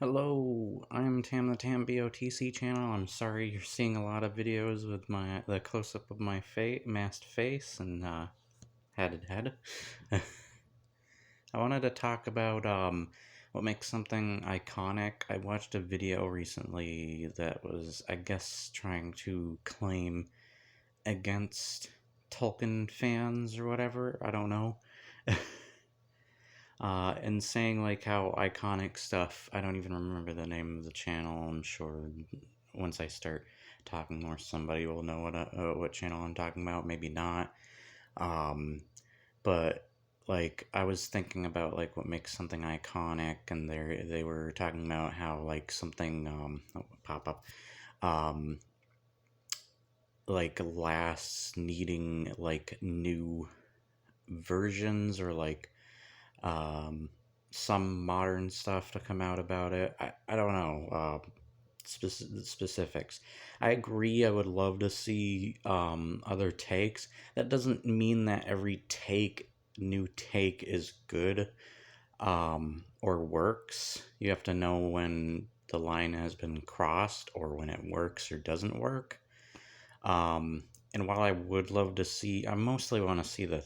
Hello, I'm Tam the Tam BOTC channel. I'm sorry you're seeing a lot of videos with the close-up of my masked face and headed head. I wanted to talk about what makes something iconic. I watched a video recently that was, I guess, trying to claim against Tolkien fans or whatever. I don't know. And saying like how iconic stuff, I don't even remember the name of the channel. I'm sure once I start talking more, somebody will know what channel I'm talking about. Maybe not. Um, but like I was thinking about like what makes something iconic, and they were talking about how like something pop up um like lasts needing like new versions or like um, some modern stuff to come out about it. I don't know specifics. I agree. I would love to see other takes. That doesn't mean that every new take, is good or works. You have to know when the line has been crossed or when it works or doesn't work. Um, and while I would love to see, I mostly want to see the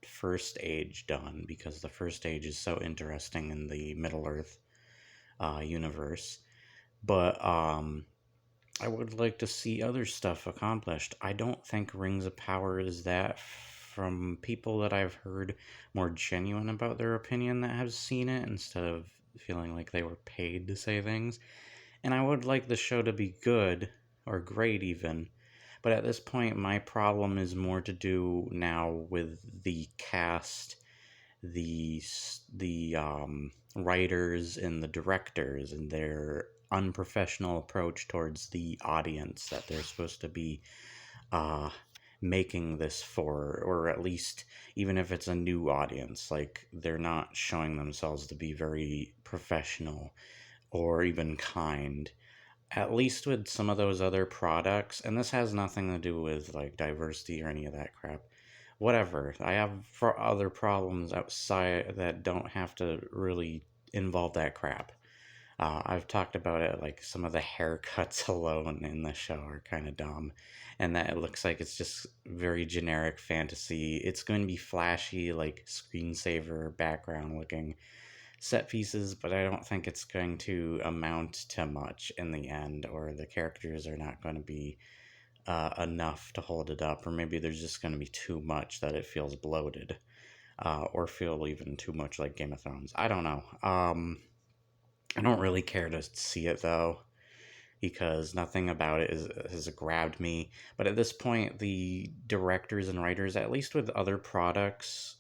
first age done because the first age is so interesting in the Middle Earth universe. But I would like to see other stuff accomplished. I don't think Rings of Power is that from people that I've heard more genuine about their opinion that have seen it instead of feeling like they were paid to say things. And I would like the show to be good or great even. But at this point, my problem is more to do now with the cast, the writers and the directors and their unprofessional approach towards the audience that they're supposed to be uh, making this for, or at least even if it's a new audience, like they're not showing themselves to be very professional or even kind, at least with some of those other products. And this has nothing to do with like diversity or any of that crap. Whatever. I have for other problems outside that don't have to really involve that crap. I've talked about it, like some of the haircuts alone in the show are kind of dumb, and that it looks like it's just very generic fantasy. It's going to be flashy, like screensaver background looking set pieces, but I don't think it's going to amount to much in the end, or the characters are not going to be enough to hold it up, or maybe there's just going to be too much that it feels bloated, or feel even too much like Game of Thrones. I don't know. I don't really care to see it though, because nothing about it has grabbed me. But at this point, the directors and writers, at least with other products,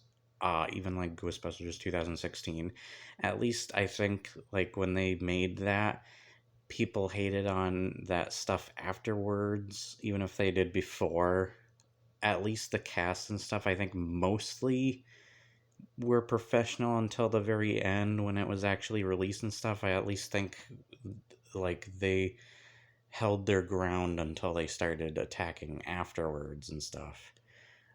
even like Ghostbusters 2016, at least I think like when they made that, people hated on that stuff afterwards, even if they did before. At least the cast and stuff, I think mostly were professional until the very end when it was actually released and stuff. I at least think like they held their ground until they started attacking afterwards and stuff.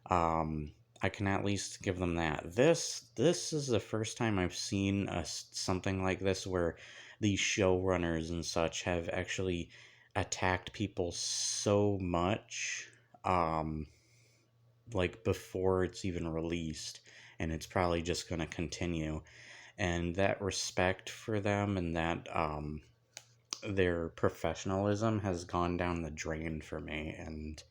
I can at least give them that. This is the first time I've seen something like this where the showrunners and such have actually attacked people so much, um, like before it's even released, and it's probably just going to continue. And that respect for them and that their professionalism has gone down the drain for me. And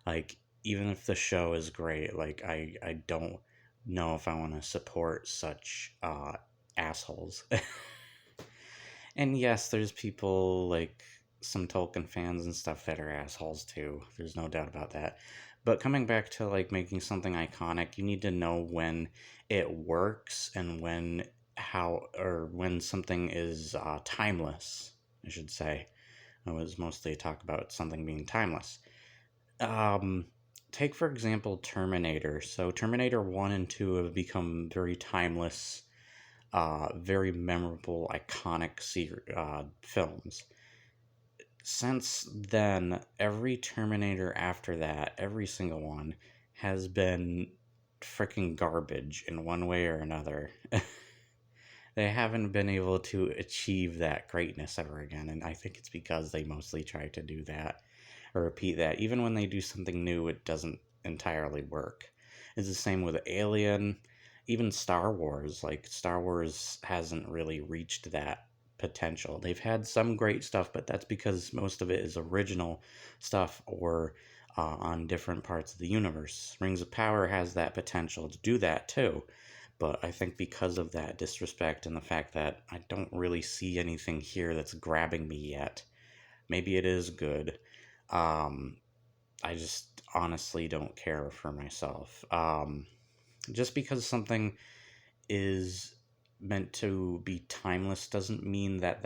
like even if the show is great, like I don't know if I want to support such assholes. And yes, there's people like some Tolkien fans and stuff that are assholes too. There's no doubt about that. But coming back to like making something iconic, you need to know when it works and when something is timeless, I should say. I was mostly talk about something being timeless. Um, Take for example Terminator. So Terminator 1 and 2 have become very timeless, very memorable, iconic films. Since then, every Terminator after that, every single one, has been freaking garbage in one way or another. they haven't been able to achieve that greatness ever again, and I think it's because they mostly try to do that or repeat that. Even when they do something new, it doesn't entirely work. It's the same with Alien, even Star Wars. Like, Star Wars hasn't really reached that potential. They've had some great stuff, but that's because most of it is original stuff or on different parts of the universe. Rings of Power has that potential to do that too, but I think because of that disrespect and the fact that I don't really see anything here that's grabbing me yet, maybe it is good. Um, I just honestly don't care for myself. Just because something is meant to be timeless doesn't mean that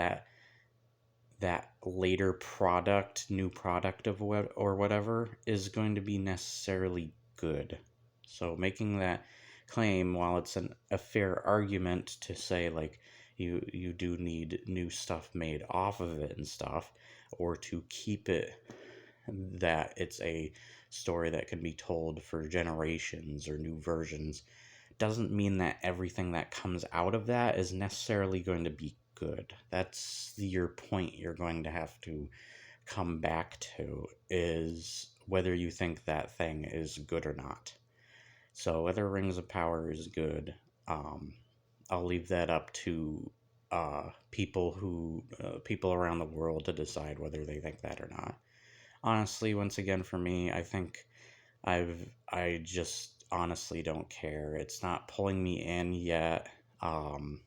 later product, new product of what or whatever is going to be necessarily good. So making that claim, while it's a fair argument to say like you do need new stuff made off of it and stuff, or to keep it that it's a story that can be told for generations or new versions, doesn't mean that everything that comes out of that is necessarily going to be good. That's your point you're going to have to come back to, is whether you think that thing is good or not. So whether Rings of Power is good, I'll leave that up to people around the world to decide whether they think that or not. Honestly, once again, for me, I think I just honestly don't care. It's not pulling me in yet. And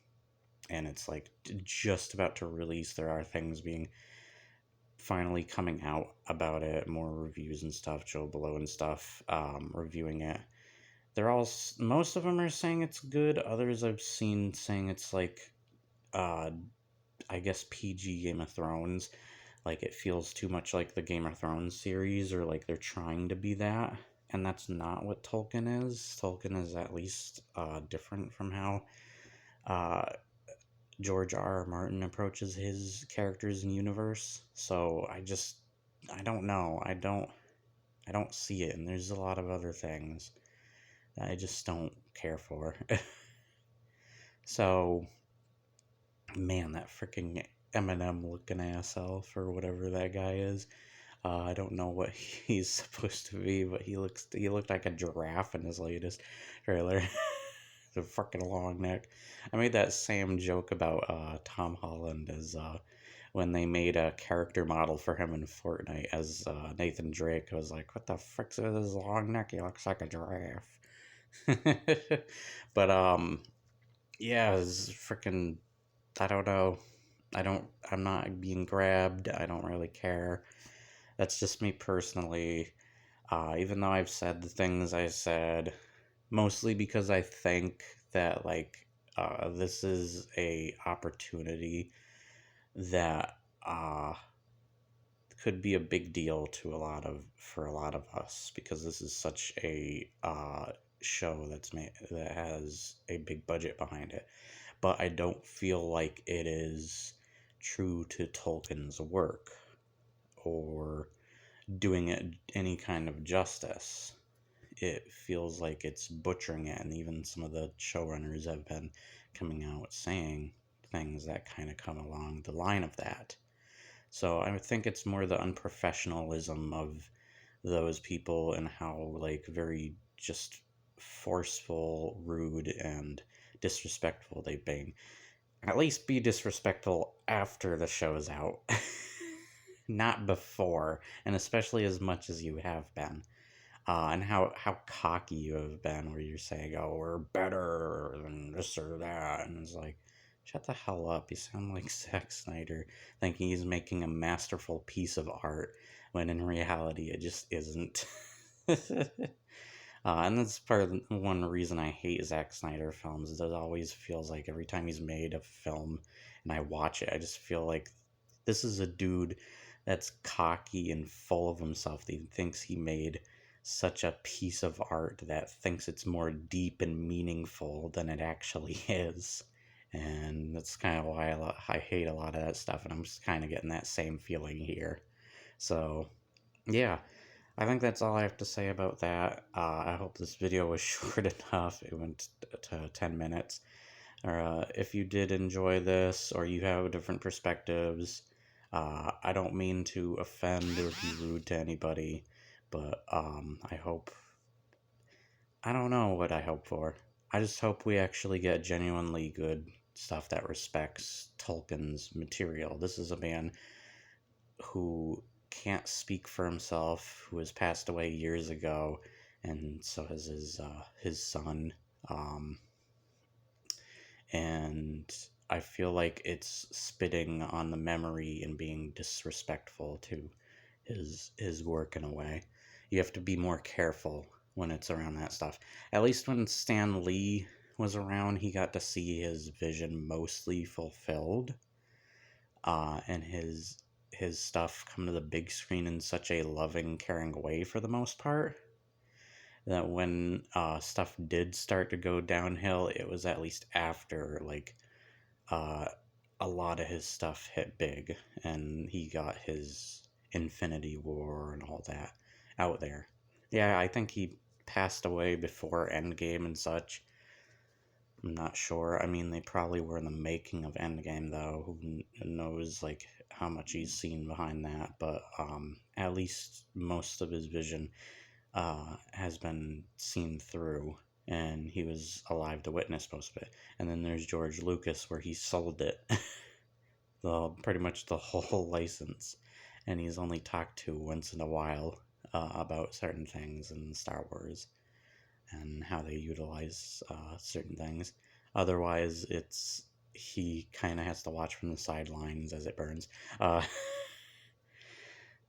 it's like just about to release. There are things being finally coming out about it, more reviews and stuff, Joe Below and stuff, reviewing it. They're all, most of them are saying it's good. Others I've seen saying it's like, uh, I guess PG Game of Thrones. Like, it feels too much like the Game of Thrones series, or like they're trying to be that. And that's not what Tolkien is. Tolkien is at least different from how uh, George R. R. Martin approaches his characters and universe. So I don't know. I don't see it, and there's a lot of other things that I just don't care for. So, man, that freaking Eminem looking ass elf or whatever that guy is. I don't know what he's supposed to be, but he looked like a giraffe in his latest trailer. The freaking long neck. I made that same joke about Tom Holland as when they made a character model for him in Fortnite as Nathan Drake. I was like, what the frick's with his long neck? He looks like a giraffe. But yeah, it's freaking, I don't know. I'm not being grabbed. I don't really care. That's just me personally. Even though I've said the things I said, mostly because I think that like this is a opportunity that could be a big deal to a lot of us, because this is such a show that has a big budget behind it. But I don't feel like it is true to Tolkien's work or doing it any kind of justice. It feels like it's butchering it, and even some of the showrunners have been coming out saying things that kind of come along the line of that. So I think it's more the unprofessionalism of those people and how like very just forceful, rude, and disrespectful they've been. At least be disrespectful after the show's out, not before, and especially as much as you have been. And how cocky you have been, where you're saying, "Oh, we're better than this or that," and it's like, shut the hell up. You sound like Zack Snyder, thinking he's making a masterful piece of art, when in reality it just isn't. And that's part of one reason I hate Zack Snyder films. Is it always feels like every time he's made a film and I watch it, I just feel like this is a dude that's cocky and full of himself. He thinks he made such a piece of art that thinks it's more deep and meaningful than it actually is. And that's kind of why I hate a lot of that stuff, and I'm just kind of getting that same feeling here. So, yeah, I think that's all I have to say about that. I hope this video was short enough. It went to 10 minutes. or if you did enjoy this or you have different perspectives. I don't mean to offend or be rude to anybody, but I don't know what I hope for. I just hope we actually get genuinely good stuff that respects Tolkien's material. This is a man who can't speak for himself, who has passed away years ago, and so has his son. Um, and I feel like it's spitting on the memory and being disrespectful to his work in a way. You have to be more careful when it's around that stuff. At least when Stan Lee was around, he got to see his vision mostly fulfilled, and his stuff come to the big screen in such a loving, caring way for the most part. That when stuff did start to go downhill, it was at least after uh, a lot of his stuff hit big, and he got his Infinity War and all that out there. Yeah, I think he passed away before Endgame and such. I'm not sure. I mean, they probably were in the making of Endgame, though. Who knows, like, how much he's seen behind that? But at least most of his vision has been seen through, and he was alive to witness most of it. And then there's George Lucas, where he sold it, pretty much the whole license, and he's only talked to once in a while about certain things in Star Wars and how they utilize certain things. Otherwise, it's he kind of has to watch from the sidelines as it burns. Uh,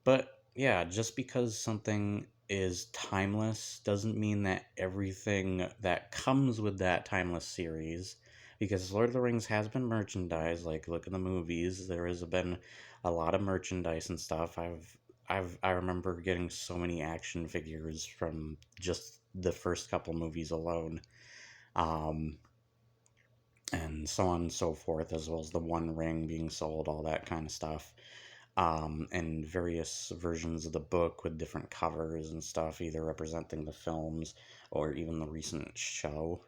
But yeah, just because something is timeless doesn't mean that everything that comes with that timeless series, because Lord of the Rings has been merchandise, like look at the movies, there has been a lot of merchandise and stuff. I remember getting so many action figures from just the first couple movies alone. Um, and so on and so forth, as well as the One Ring being sold, all that kind of stuff. And various versions of the book with different covers and stuff, either representing the films or even the recent show.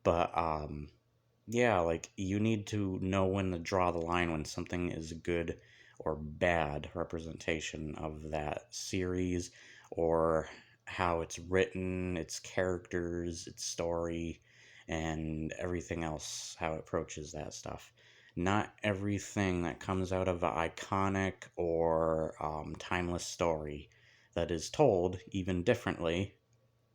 But yeah, like you need to know when to draw the line when something is a good or bad representation of that series, or how it's written, its characters, its story, and everything else, how it approaches that stuff. Not everything that comes out of an iconic or timeless story that is told, even differently,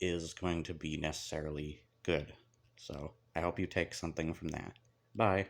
is going to be necessarily good. So I hope you take something from that. Bye.